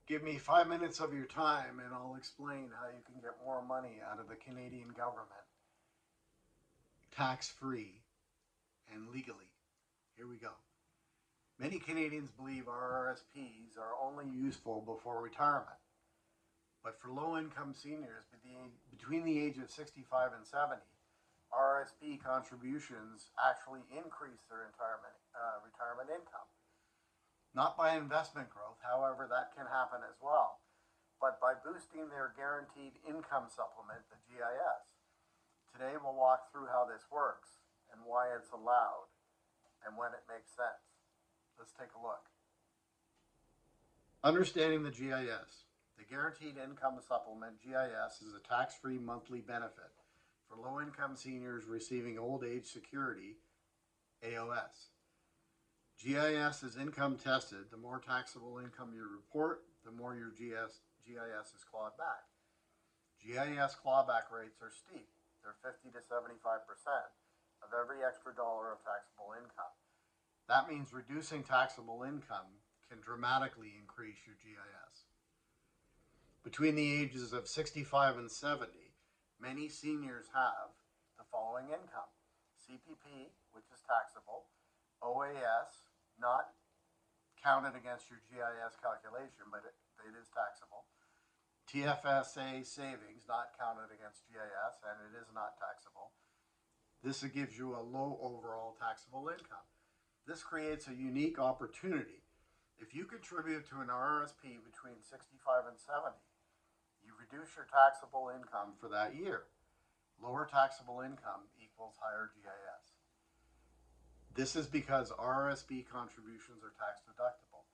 Give me 5 minutes of your time and I'll explain how you can get more money out of the Canadian government tax free and legally. Here we go. Many Canadians believe RRSPs are only useful before retirement. But for low income seniors between the age of 65 and 70, RRSP contributions actually increase their retirement income. Not by investment growth, however, that can happen as well, but by boosting their guaranteed income supplement, the GIS. Today we'll walk through how this works and why it's allowed and when it makes sense. Let's take a look. Understanding the GIS. The Guaranteed Income Supplement, GIS, is a tax-free monthly benefit for low-income seniors receiving Old Age Security, AOS. GIS is income tested. The more taxable income you report, the more your GIS is clawed back. GIS clawback rates are steep. They're 50 to 75% of every extra dollar of taxable income. That means reducing taxable income can dramatically increase your GIS. Between the ages of 65 and 70, many seniors have the following income: CPP, which is taxable; OAS, not counted against your GIS calculation, but it is taxable; TFSA savings, not counted against GIS, and it is not taxable. This gives you a low overall taxable income. This creates a unique opportunity. If you contribute to an RRSP between 65 and 70, you reduce your taxable income for that year. Lower taxable income equals higher GIS. This is because RRSP contributions are tax deductible,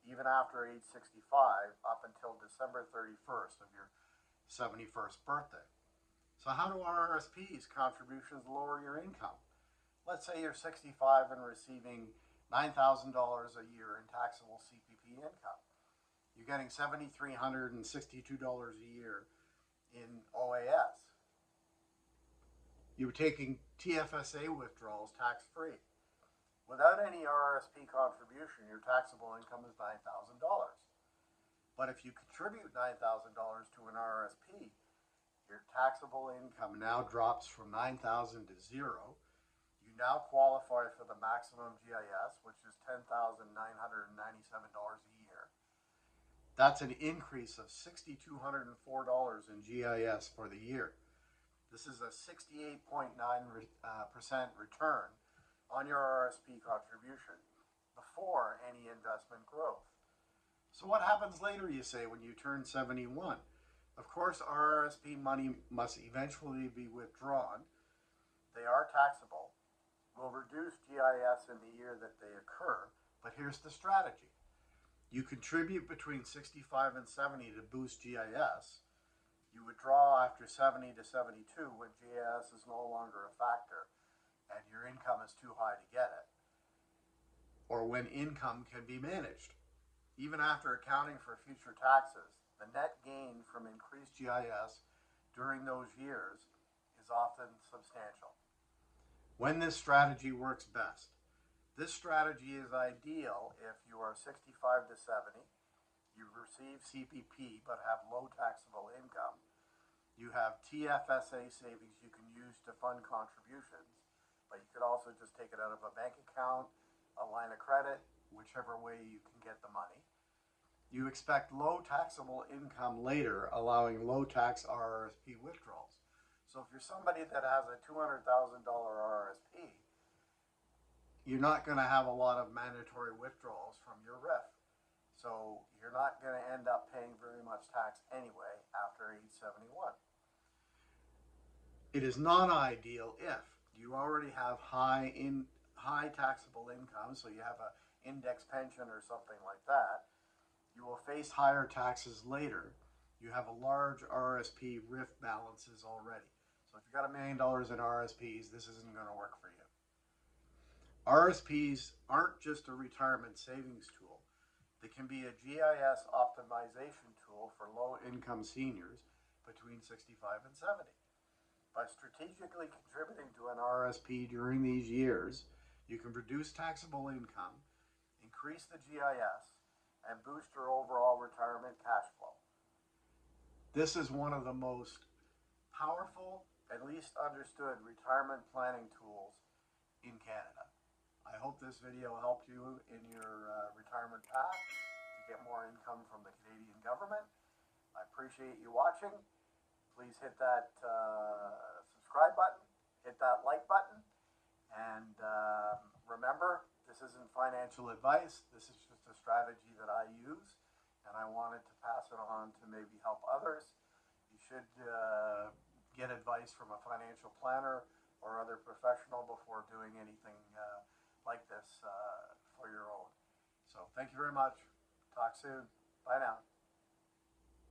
even after age 65 up until December 31st of your 71st birthday. So how do RRSP's contributions lower your income? Let's say you're 65 and receiving $9,000 a year in taxable CPP income. You're getting $7,362 a year in OAS. You're taking TFSA withdrawals tax-free. Without any RRSP contribution, your taxable income is $9,000. But if you contribute $9,000 to an RRSP, your taxable income now drops from $9,000 to zero. You now qualify for the maximum GIS, which is $10,997 a year. That's an increase of $6,204 in GIS for the year. This is a 68.9% return on your RRSP contribution before any investment growth. So what happens later, you say, when you turn 71? Of course, RRSP money must eventually be withdrawn. They are taxable. Will reduce GIS in the year that they occur, but here's the strategy. You contribute between 65 and 70 to boost GIS. You withdraw after 70 to 72 when GIS is no longer a factor and your income is too high to get it, or when income can be managed. Even after accounting for future taxes, the net gain from increased GIS during those years is often substantial. When this strategy works best. This strategy is ideal if you are 65 to 70, you receive CPP but have low taxable income, you have TFSA savings you can use to fund contributions, but you could also just take it out of a bank account, a line of credit, whichever way you can get the money. You expect low taxable income later, allowing low tax RRSP withdrawals. So if you're somebody that has a $200,000 RRSP, you're not going to have a lot of mandatory withdrawals from your RIF. So you're not going to end up paying very much tax anyway after age 71. It is not ideal if you already have high taxable income, so you have an index pension or something like that. You will face higher taxes later. You have a large RRSP RIF balances already. So if you've got $1 million in RRSPs, this isn't going to work for you. RRSPs aren't just a retirement savings tool. They can be a GIS optimization tool for low-income seniors between 65 and 70. By strategically contributing to an RRSP during these years, you can reduce taxable income, increase the GIS, and boost your overall retirement cash flow. This is one of the most powerful and least understood retirement planning tools in Canada. I hope this video helped you in your retirement path to get more income from the Canadian government. I appreciate you watching. Please hit that subscribe button, hit that like button, and remember, this isn't financial advice. This is just a strategy that I use, and I wanted to pass it on to maybe help others. You should get advice from a financial planner or other professional before doing anything like this for your own. So thank you very much. Talk soon. Bye now.